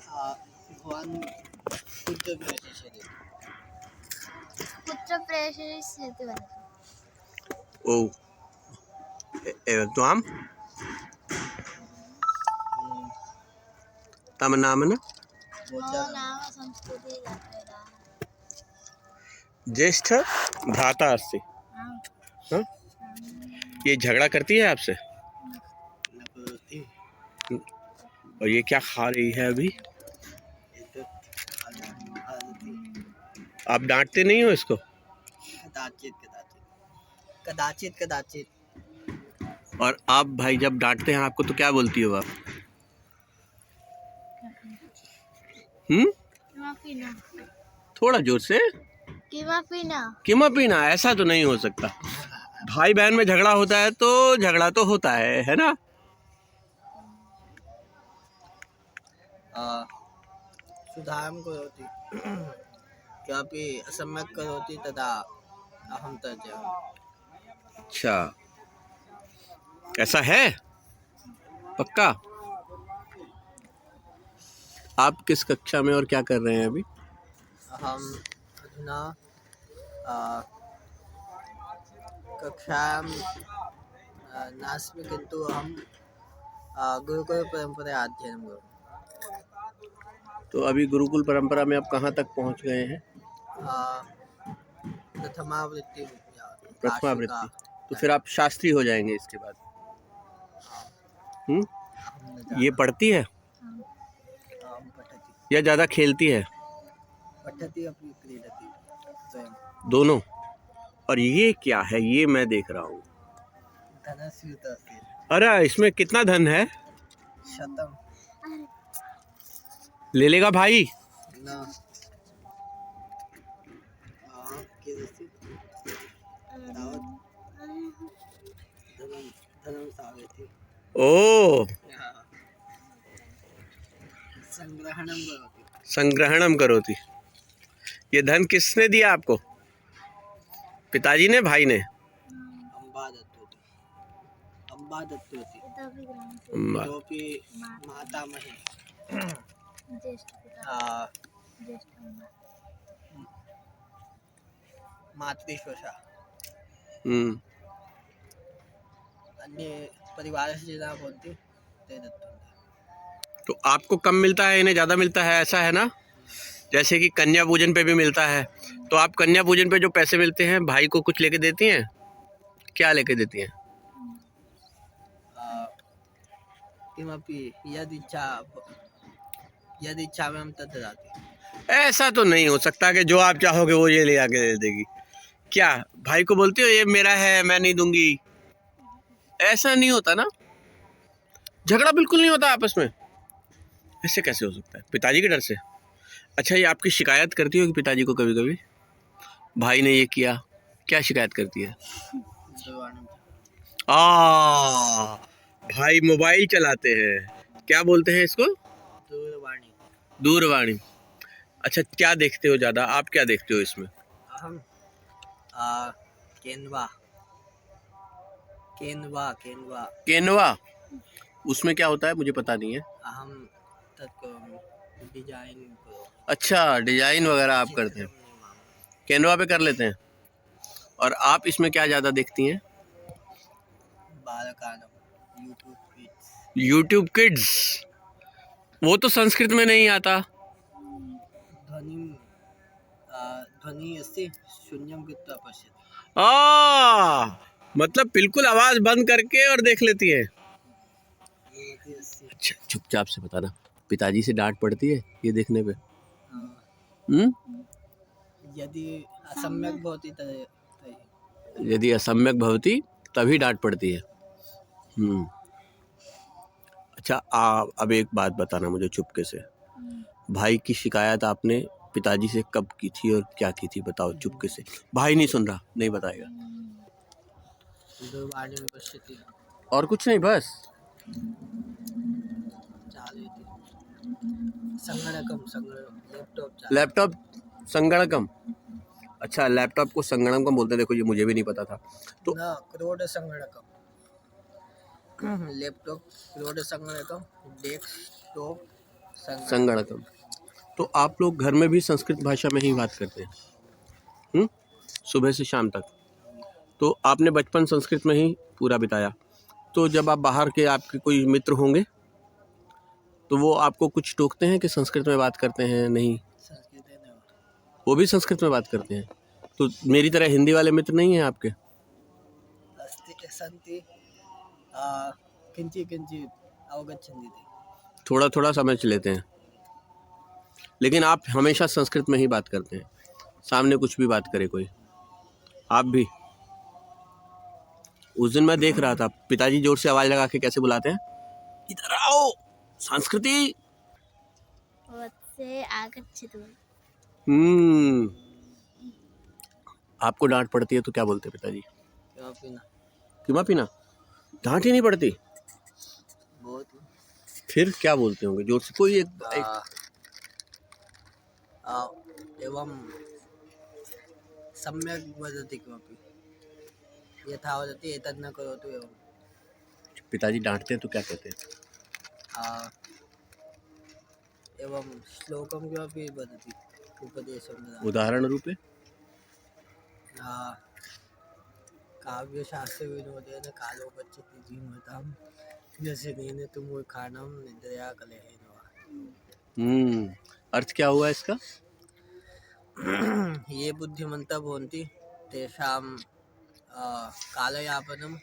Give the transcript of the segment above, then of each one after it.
भगवान पुत्र प्रेषित ओ एवं तम नाम न ज्येष्ठ भ्राता अस्ति। हाँ? ये झगड़ा करती है आपसे? और ये क्या खा रही है अभी? आप डांटते नहीं हो इसको? कदाचित कदाचित। और आप भाई जब डांटते हैं आपको तो क्या बोलती हो आप? थोड़ा जोर से। किमा पीना ऐसा तो नहीं हो सकता। भाई बहन में झगड़ा होता है तो झगड़ा तो होता है ना? सुधारं करोति किमपि असम्यक् करोति तदा अहं तर्जयामि। अच्छा ऐसा है? पक्का? आप किस कक्षा में और क्या कर रहे हैं अभी? अहम अधुना कक्षायां नास्मि, किन्तु अहं गुरुकुलपरम्परया अध्ययनं करोमि। तो अभी गुरुकुल परंपरा में आप कहाँ तक पहुँच गए हैं? प्रथमावृत्ति। प्रथमावृत्ति। तो फिर आप शास्त्री हो जाएंगे इसके बाद। ये पढ़ती है या ज़्यादा खेलती है? पठति अपि क्रीडति स्वयं। दोनों। और ये क्या है? ये मैं देख रहा हूँ। धनस्यूत अस्ति। अरे इसमें कितना धन है? 100। ले लेगा भाई? न धनं सागति। ओ संग्रहणं करोति। ये धन किसने दिया आपको? पिताजी ने, भाई ने? अम्बा दत्तवती। इतोपि मातामही मातृश्वशा। अन्ये परिवारस्य जनाः भवन्ति ते दत्तवन्तः। तो आपको कम मिलता है, इन्हें ज़्यादा मिलता है, ऐसा है ना? जैसे कि कन्या पूजन पे भी मिलता है, तो आप कन्या पूजन पे जो पैसे मिलते हैं भाई को कुछ लेके देती हैं? क्या लेके देती हैं? किमपि यदि इच्छामि तद् ददाति। ऐसा तो नहीं हो सकता कि जो आप चाहोगे वो ये ले आके दे देगी। क्या भाई को बोलती हो ये मेरा है मैं नहीं दूंगी? ऐसा नहीं होता ना। झगड़ा बिल्कुल नहीं होता आपस में। ऐसे कैसे हो सकता है? पिताजी के डर से? अच्छा ये आपकी शिकायत करती हो कि पिताजी को कभी कभी भाई ने ये किया? क्या शिकायत करती है? भाई मोबाइल चलाते हैं, क्या बोलते हैं इसको? दूरवाणी। दूरवाणी। अच्छा क्या देखते हो ज़्यादा? आप क्या देखते हो इसमें? अहम केनवा। केनवा केनवा केनवा? उसमें क्या होता है मुझे पता नहीं है। अहम तत् डिजाइन करो। अच्छा डिजाइन वगैरह आप करते हैं, केनवा पे कर लेते हैं। और आप इसमें क्या ज़्यादा देखती हैं? बालकानां यूट्यूब किड्स। YouTube kids? वो तो संस्कृत में नहीं आता। ध्वनि अस्ति शून्यं कृत्वा पश्यति। मतलब बिल्कुल आवाज़ बंद करके और देख लेती है। अच्छा चुपचाप से बताना, पिताजी से डांट पड़ती है ये देखने पे? यदि असम्यक भवति यदि असम्यक भवति तभी डांट पड़ती है। अच्छा अब एक बात बताना मुझे चुपके से, भाई की शिकायत आपने पिताजी से कब की थी और क्या की थी? बताओ चुपके से। भाई नहीं सुन रहा, नहीं बताएगा। और कुछ नहीं बस? लैपटॉप संगणकम। अच्छा लैपटॉप को संगणकम बोलते हैं। देखो ये मुझे भी नहीं पता था। तो क्रोड संगणकम। लैपटॉप रोड संगणकम डेस्कटॉप संगणकम। तो आप लोग घर में भी संस्कृत भाषा में ही बात करते हैं, सुबह से शाम तक। तो आपने बचपन संस्कृत में ही पूरा बिताया, तो जब आप बाहर के आपके कोई मित्र होंगे तो वो आपको कुछ टोकते हैं कि संस्कृत में बात करते हैं? नहीं, संस्कृत है ना वो भी संस्कृत में बात करते हैं। तो मेरी तरह हिंदी वाले मित्र नहीं हैं आपके? अस्ति सन्ति किंचित किंचित अवगच्छन्ति ते। थोड़ा थोड़ा समझ लेते हैं, लेकिन आप हमेशा संस्कृत में ही बात करते हैं, सामने कुछ भी बात करे कोई। आप भी? उस दिन मैं देख रहा था पिताजी जोर से आवाज लगा के कैसे बुलाते हैं, इधर आओ संस्कृति। वत्से आगच्छतु। आपको डांट पड़ती है तो क्या बोलते हैं पिताजी? क्या पीना क्यों पीना? डांट ही नहीं पड़ती, बहुत फिर क्या बोलते होंगे जोर से? कोई एक एवं सम्यक् वदति किमपि यथा वदति एतद् न करोतु एवं। पिताजी डांटते हैं तो क्या कहते हैं? एवं श्लोकं किमपि वदति उपदेशं ददाति। उदाहरण रूपे? काव्यशास्त्रविनोदेन कालो गच्छति धीमतां व्यसनेन तु मूर्खाणां निद्रया कलहेन वा। अर्थ क्या हुआ इसका? ये बुद्धिमन्तः भवन्ति तेषां कालयापनं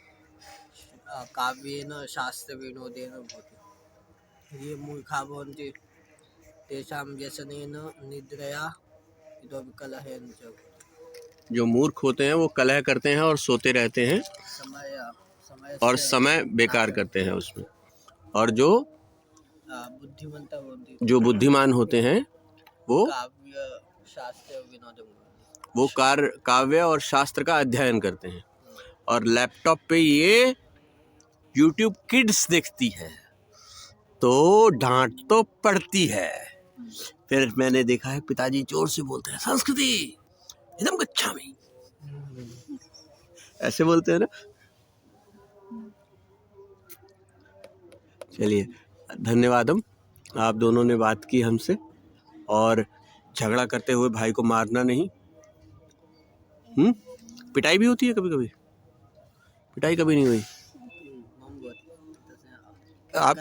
काव्येन शास्त्रविनोदेन भवति। ये मूर्खा भवन्ति तेषां व्यसनेन निद्रया इतोपि कलहेन च। जो मूर्ख होते हैं वो कलह करते हैं और सोते रहते हैं और समय बेकार करते हैं उसमें। और जो बुद्धिमन्तः भवन्ति जो बुद्धिमान होते हैं वो काव्य शास्त्र विनोदं वो काव्य और शास्त्र का अध्ययन करते हैं। और लैपटॉप पे ये YouTube किड्स देखती है तो डांट तो पड़ती है। फिर मैंने देखा है पिताजी जोर से बोलते हैं संस्कृति इदं गच्छामि, ऐसे बोलते हैं ना। चलिए धन्यवादम, आप दोनों ने बात की हमसे। और झगड़ा करते हुए भाई को मारना नहीं। पिटाई भी होती है कभी कभी? पिटाई कभी नहीं हुई? आप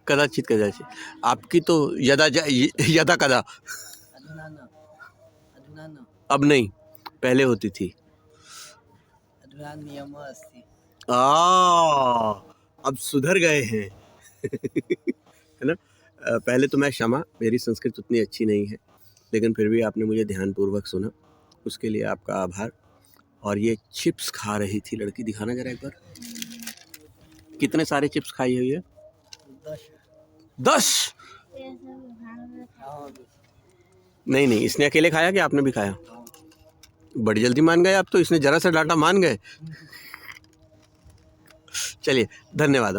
कदाचित कदाचित, आपकी तो यदा कदा। अधुना न अब नहीं, पहले होती थी। अधुना नियमः अस्ति। अब सुधर गए हैं है ना। पहले तो मैं क्षमा, मेरी संस्कृत उतनी अच्छी नहीं है, लेकिन फिर भी आपने मुझे ध्यानपूर्वक सुना, उसके लिए आपका आभार। और ये चिप्स खा रही थी लड़की, दिखाना जरा एक बार। कितने सारे चिप्स खाई हुई है? 10। नहीं, इसने अकेले खाया कि आपने भी खाया? बड़ी जल्दी मान गए आप तो, इसने जरा सा डांटा मान गए। चलिए धन्यवाद।